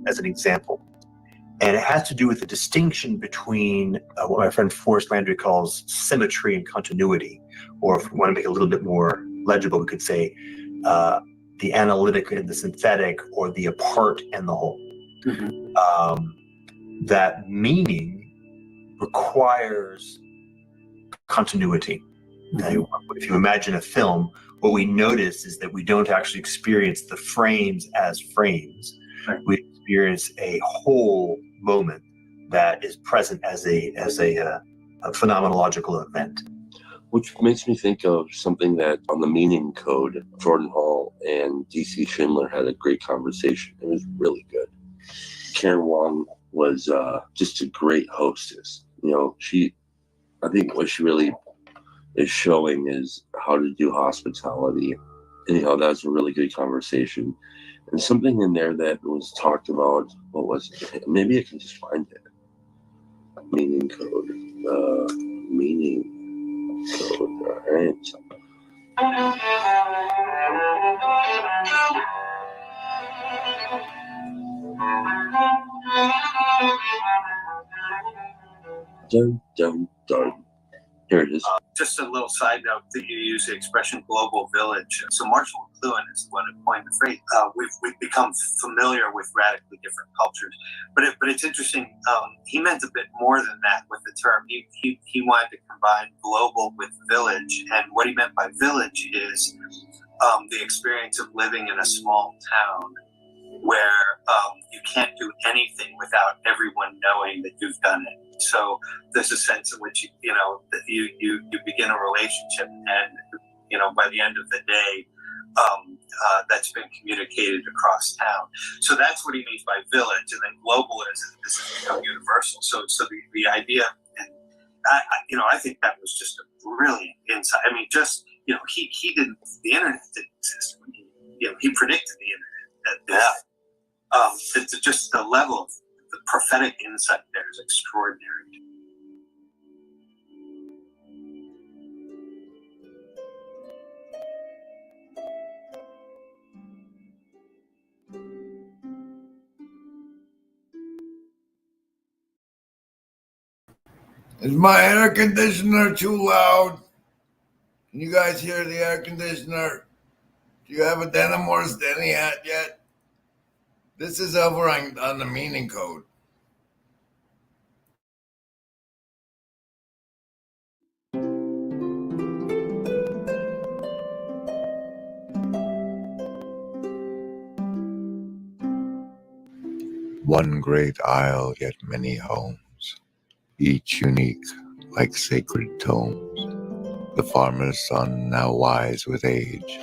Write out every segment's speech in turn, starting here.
as an example. And it has to do with the distinction between what my friend Forrest Landry calls symmetry and continuity, or if we want to make it a little bit more legible, we could say the analytic and the synthetic, or the apart and the whole. That meaning requires continuity. Now, if you imagine a film, what we notice is that we don't actually experience the frames as frames. Right. We experience a whole moment that is present as a phenomenological event. Which makes me think of something that on the meaning code, Jordan Hall and DC Schindler had a great conversation. It was really good. Karen Wong was just a great hostess. You know, I think what she really is showing is how to do hospitality. Anyhow, that was a really good conversation. And something in there that was talked about, what was it? Maybe I can just find it. Meaning code. Meaning code. All right. Dun, dun, dun. Here it is. Just a little side note that you use the expression global village. So Marshall McLuhan is the one who coined the phrase. We've become familiar with radically different cultures, but it's interesting. He meant a bit more than that with the term. He wanted to combine global with village, and what he meant by village is the experience of living in a small town where you can't do anything without everyone knowing that you've done it. So there's a sense in which you begin a relationship, and by the end of the day, that's been communicated across town. So that's what he means by village, and then global is become universal. So the idea, and I think that was just a brilliant insight. I mean, just he didn't. The internet didn't exist. He predicted the internet. It's just the level of the prophetic insight there is extraordinary. Is my air conditioner too loud? Can you guys hear the air conditioner? Do you have a denim or a Denny hat yet? This is over on the meaning code. One great isle, yet many homes, each unique like sacred tomes. The farmer's son, now wise with age,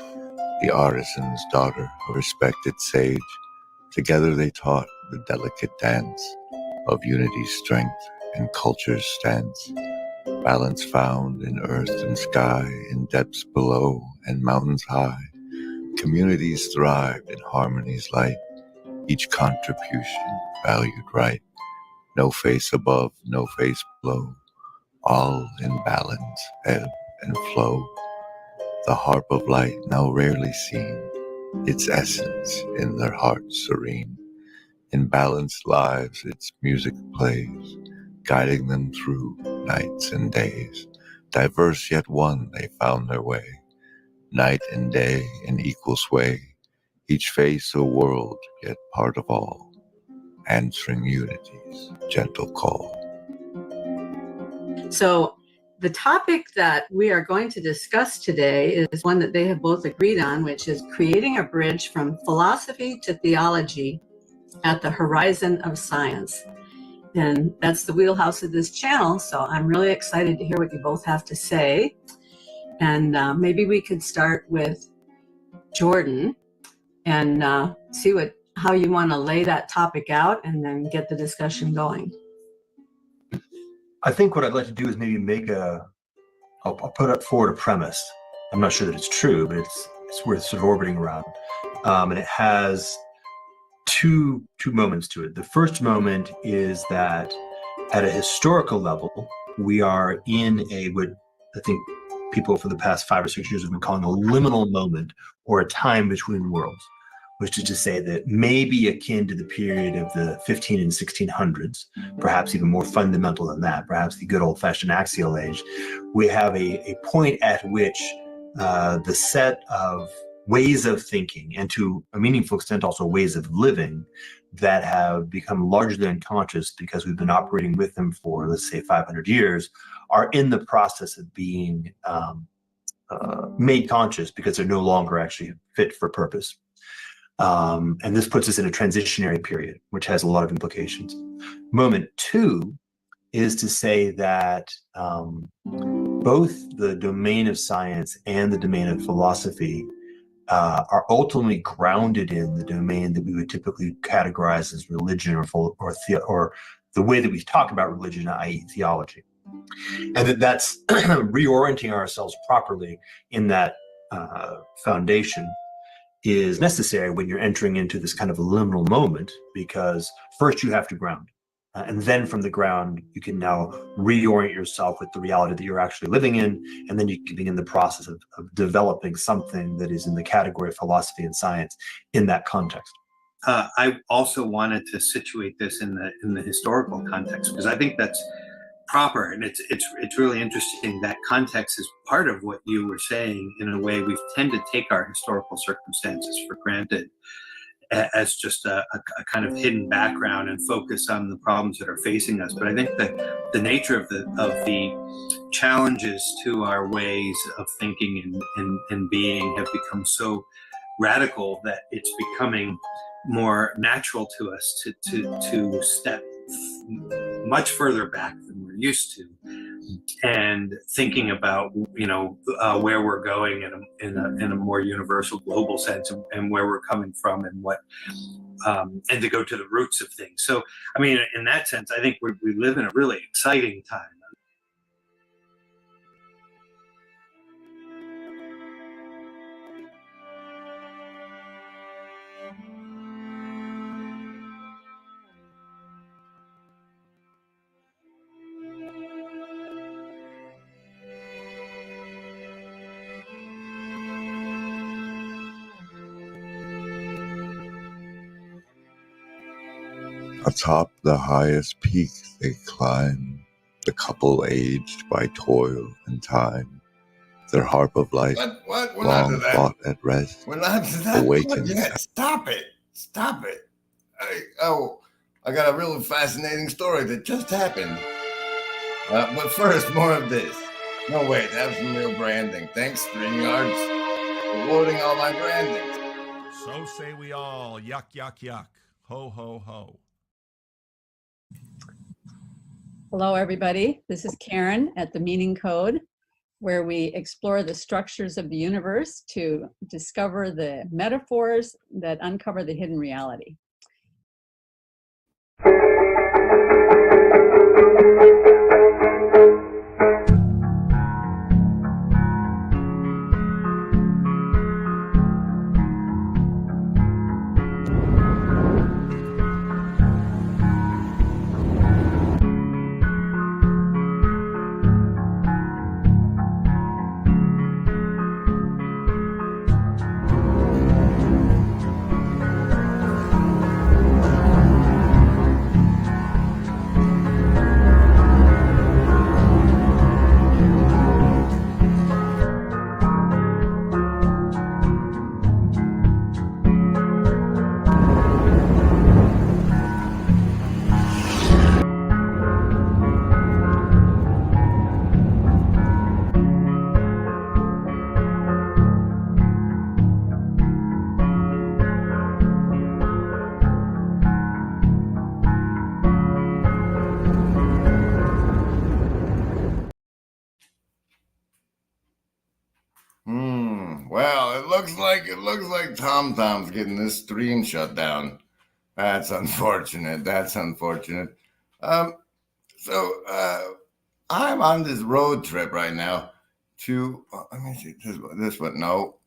the artisan's daughter, a respected sage. Together they taught the delicate dance of unity's strength and culture's stance. Balance found in earth and sky, in depths below and mountains high. Communities thrived in harmony's light, each contribution valued right. No face above, no face below, all in balance, ebb and flow. The harp of light now rarely seen, its essence in their hearts serene. In balanced lives its music plays, guiding them through nights and days. Diverse yet one they found their way, night and day in equal sway. Each face a world, yet part of all, answering unity's gentle call. So the topic that we are going to discuss today is one that they have both agreed on, which is creating a bridge from philosophy to theology at the horizon of science. And that's the wheelhouse of this channel, so I'm really excited to hear what you both have to say. And maybe we could start with Jordan and see how you want to lay that topic out and then get the discussion going. I think what I'd like to do is maybe I'll put forward a premise. I'm not sure that it's true, but it's worth sort of orbiting around. And it has two moments to it. The first moment is that at a historical level, we are in what I think people for the past 5 or 6 years have been calling a liminal moment, or a time between worlds. which is to say that maybe akin to the period of the 15 and 1600s, perhaps even more fundamental than that, perhaps the good old-fashioned axial age, we have a point at which the set of ways of thinking, and to a meaningful extent also ways of living, that have become largely unconscious because we've been operating with them for, let's say, 500 years, are in the process of being made conscious because they're no longer actually fit for purpose. And this puts us in a transitionary period, which has a lot of implications. Moment two is to say that both the domain of science and the domain of philosophy are ultimately grounded in the domain that we would typically categorize as religion or the way that we talk about religion, i.e. theology. And that's reorienting ourselves properly in that foundation is necessary when you're entering into this kind of liminal moment, because first you have to ground. And then from the ground, you can now reorient yourself with the reality that you're actually living in. And then you can begin the process of developing something that is in the category of philosophy and science in that context. I also wanted to situate this in the historical context, because I think that's proper, and it's really interesting. That context is part of what you were saying. In a way, we tend to take our historical circumstances for granted as just a kind of hidden background and focus on the problems that are facing us. But I think that the nature of the challenges to our ways of thinking and being have become so radical that it's becoming more natural to us to step much further back than we're used to, and thinking about where we're going in a more universal global sense, and where we're coming from, and what and to go to the roots of things. So I mean, in that sense, I think we live in a really exciting time. Atop the highest peak they climb, the couple aged by toil and time, their harp of life, What? We're not to long that. fought at rest, We're not to that. awakens. Stop it. I got a really fascinating story that just happened. But first, more of this. No, wait, have some real branding. Thanks, StreamYards, for loading all my branding. So say we all. Yuck, yuck, yuck. Ho, ho, ho. Hello, everybody. This is Karen at The Meaning Code, where we explore the structures of the universe to discover the metaphors that uncover the hidden reality. Well, it looks like TomTom's getting this stream shut down. That's unfortunate. I'm on this road trip right now to. Let me see this one. No.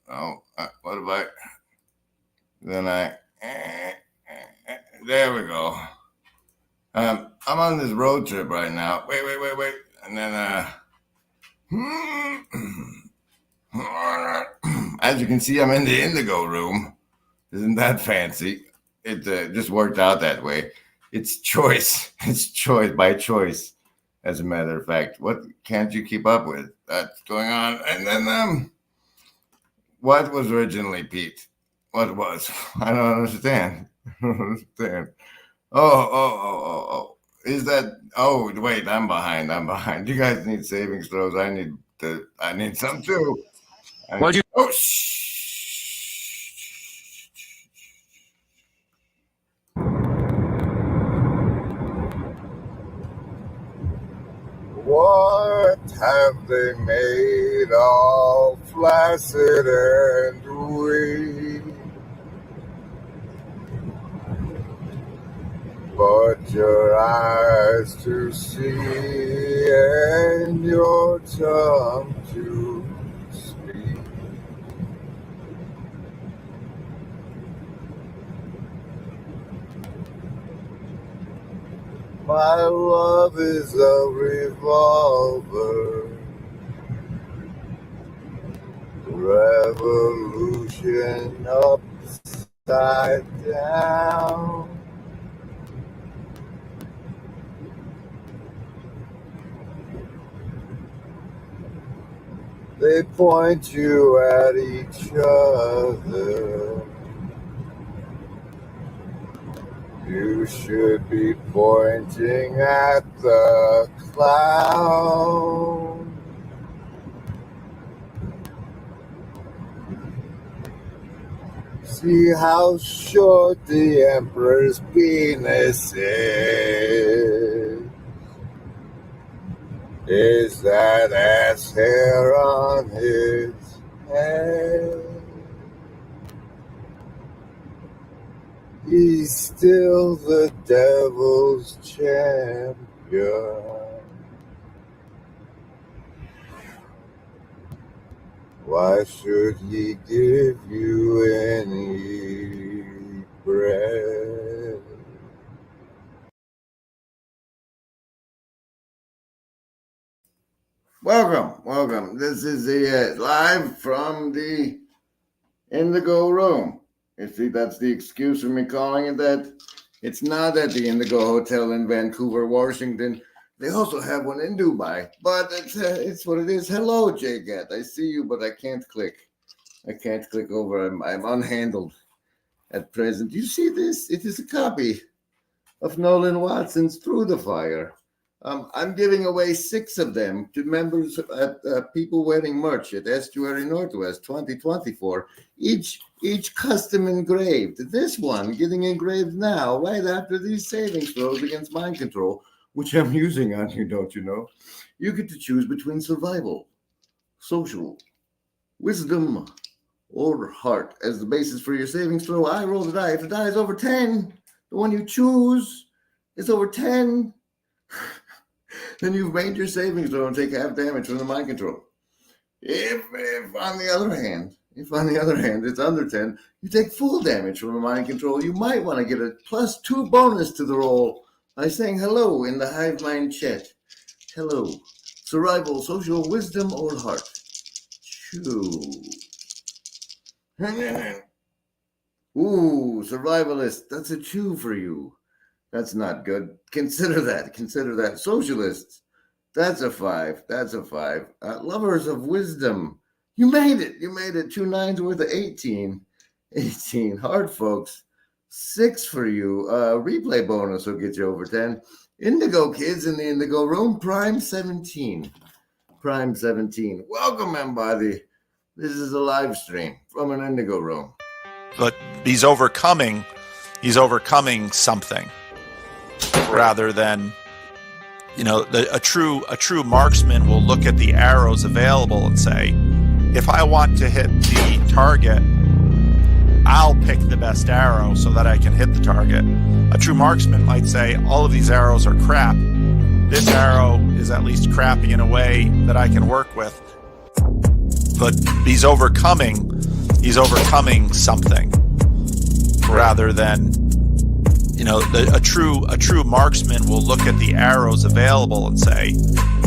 What have I? Then there we go. I'm on this road trip right now. Wait. And then as you can see, I'm in the Indigo room. Isn't that fancy? It just worked out that way. It's choice. It's choice by choice. As a matter of fact, what can't you keep up with? That's going on. And then, what was originally Pete? What was? I don't understand. I don't understand. Oh. Is that? Oh, wait. I'm behind. You guys need savings throws. I need some too. Why'd you? Oh, shh. What have they made all flaccid and weak? But your eyes to see and your tongue to speak. My love is a revolver, revolution upside down. They point you at each other. You should be pointing at the clown. See how short the emperor's penis is. Is that ass hair on his head? He's still the devil's champion. Why should he give you any bread? Welcome. This is the live from the Indigo room. You see, that's the excuse for me calling it that. It's not at the Indigo Hotel in Vancouver, Washington. They also have one in Dubai, but it's what it is. Hello, J-Gat. I see you, but I can't click. I can't click over. I'm unhandled at present. You see this? It is a copy of Nolan Watson's Through the Fire. I'm giving away 6 of them to members at People Wearing Merch at Estuary Northwest 2024. Each custom engraved. This one getting engraved now, right after these savings throws against mind control, which I'm using on you, don't you know? You get to choose between survival, social, wisdom, or heart as the basis for your savings throw. I roll the die. If the die is over 10, the one you choose is over 10. Then you've made your savings throw and take half damage from the mind control. If on the other hand it's under 10, you take full damage from the mind control. You might want to get a +2 bonus to the roll by saying hello in the Hive Mind chat. Hello. Survival, social, wisdom, or heart. Choose. Ooh, survivalist. That's a 2 for you. That's not good. Consider that. Socialists. That's a 5. Lovers of wisdom. You made it. 2 9s worth of 18. Hard folks. 6 for you. Replay bonus will get you over 10. Indigo kids in the Indigo room. Prime 17. Welcome, everybody. This is a live stream from an Indigo room. But he's overcoming something rather than, a true marksman will look at the arrows available and say, if I want to hit the target, I'll pick the best arrow so that I can hit the target. A true marksman might say, all of these arrows are crap. This arrow is at least crappy in a way that I can work with. But he's overcoming something rather than, a true marksman will look at the arrows available and say,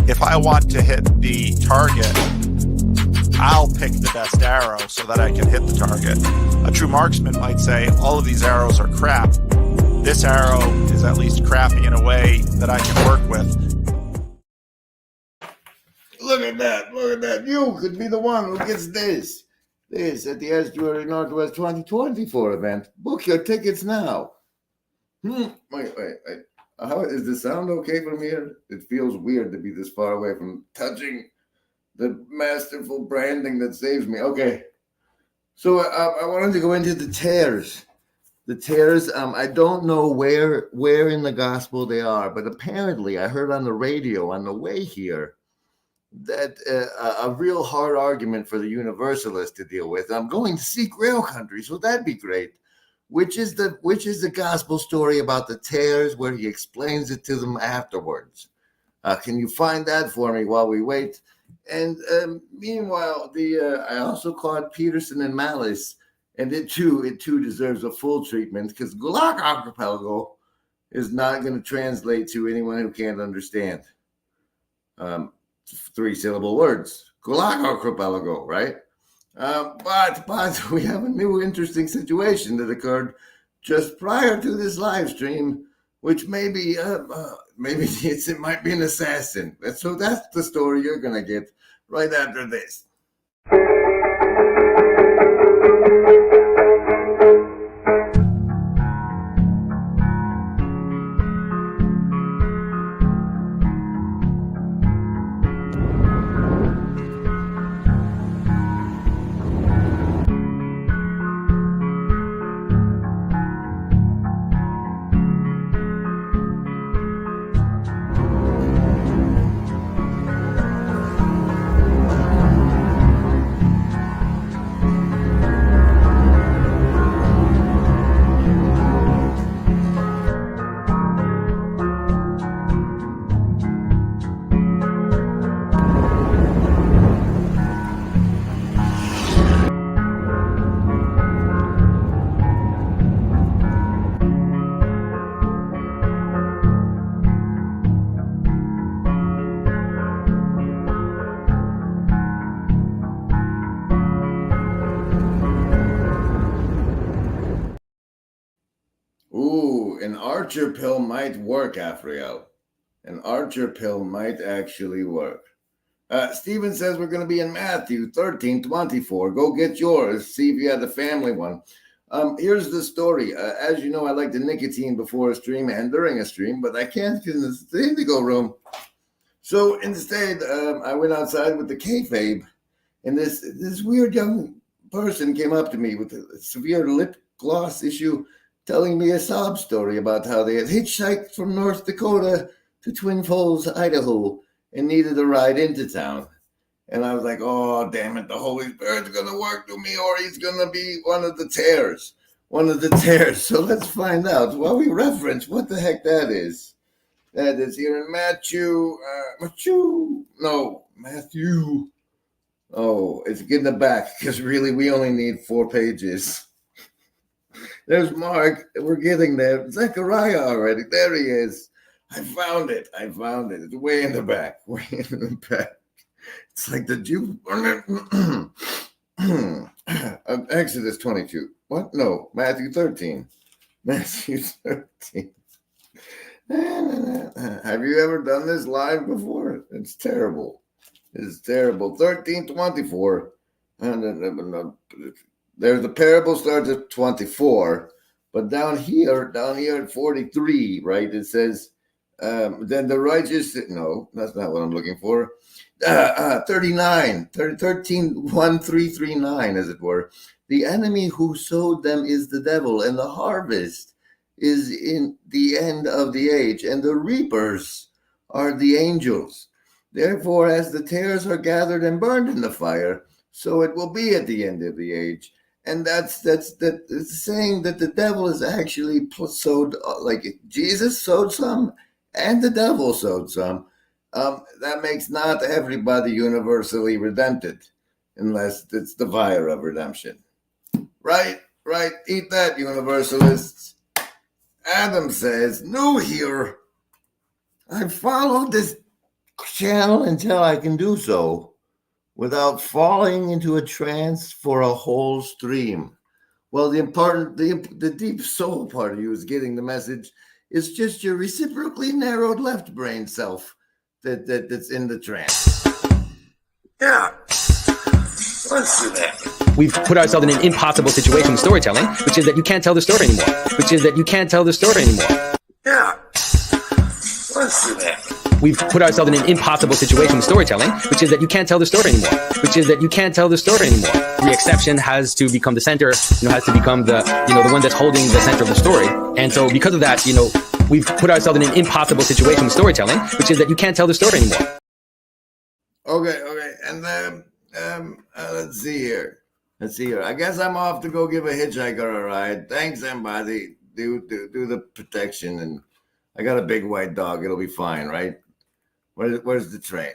if I want to hit the target, I'll pick the best arrow so that I can hit the target. A true marksman might say, all of these arrows are crap. This arrow is at least crappy in a way that I can work with. Look at that. Look at that. You could be the one who gets this. This at the Estuary Northwest 2024 event. Book your tickets now. Wait. How is the sound okay from here? It feels weird to be this far away from touching the masterful branding that saves me. Okay. So I wanted to go into the tears. The tears, I don't know where in the gospel they are, but apparently I heard on the radio on the way here that a real hard argument for the Universalists to deal with. I'm going to seek rail country, so that'd be great. Which is the gospel story about the tares where he explains it to them afterwards. Can you find that for me while we wait? And meanwhile, I also caught Peterson and Malice, and it too deserves a full treatment because Gulag Archipelago is not going to translate to anyone who can't understand. 3-syllable words. Gulag Archipelago, right? But we have a new interesting situation that occurred just prior to this live stream, which maybe it might be an assassin. So that's the story you're gonna get right after this. Ooh, an Archer pill might work, Afriel. An Archer pill might actually work. Stephen says we're going to be in Matthew 13:24. Go get yours. See if you had the family one. Here's the story. As you know, I like the nicotine before a stream and during a stream, but I can't get in the Indigo room. So instead, I went outside with the kayfabe, and this weird young person came up to me with a severe lip gloss issue, telling me a sob story about how they had hitchhiked from North Dakota to Twin Falls, Idaho, and needed a ride into town. And I was like, oh, damn it, the Holy Spirit's going to work through me, or he's going to be one of the tares. So let's find out. While we reference what the heck that is. That is here in Matthew. Oh, it's getting it back, because really we only need 4 pages. There's Mark. We're getting there. Zechariah already. There he is. I found it. It's way in the back. It's like the Jew. Exodus 22. What? No, Matthew 13. Have you ever done this live before? It's terrible. 13:24. There's the parable starts at 24, but down here at 43, right? It says, then the righteous, no, that's not what I'm looking for. 13:1-339, as it were. The enemy who sowed them is the devil, and the harvest is in the end of the age, and the reapers are the angels. Therefore, as the tares are gathered and burned in the fire, so it will be at the end of the age. And that's saying that the devil is actually sowed, like Jesus sowed some and the devil sowed some. That makes not everybody universally redempted, unless it's the fire of redemption. Right. Eat that, universalists. Adam says, new here. I followed this channel until I can do so. without falling into a trance for a whole stream. Well, the deep soul part of you is getting the message. It's just your reciprocally narrowed left brain self that's in the trance. Yeah. Let's do that. We've put ourselves in an impossible situation with storytelling, which is that you can't tell the story anymore. Yeah. Let's do that. We've put ourselves in an impossible situation with storytelling, which is that you can't tell the story anymore. The exception has to become the center, has to become the one that's holding the center of the story. And so because of that, we've put ourselves in an impossible situation with storytelling, which is that you can't tell the story anymore. Okay. And let's see here. I guess I'm off to go give a hitchhiker a ride. Thanks, everybody. Do the protection, and I got a big white dog. It'll be fine, right? Where's the train?